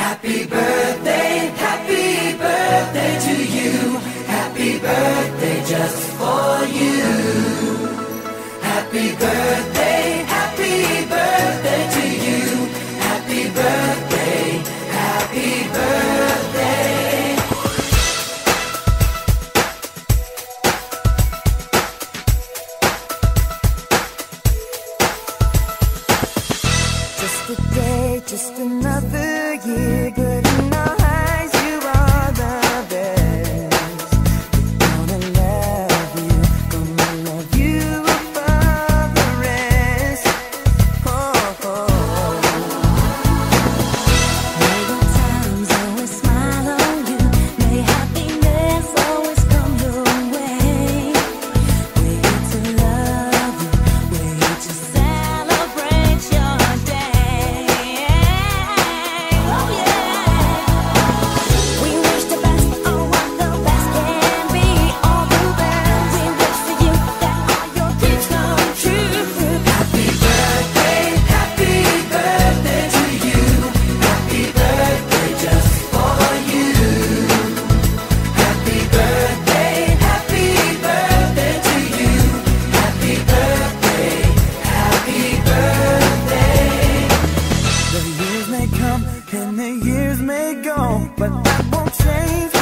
Happy birthday to you. Happy birthday just for you. Happy birthday to you. Happy birthday, happy birthday. Just a day, just another year, good in our eyes, you are the best. Gonna love you above the rest. Oh, oh. May good times always smile on you, may happiness always come your way. We're here to love you, we're here to celebrate your day. Oh yeah. We wish the best on what the best can be, all the best. We wish for you that all your dreams come true. Happy birthday to you. Happy birthday just for you. Happy birthday to you. Happy birthday, happy birthday. The years may come and the years may go, but that won't change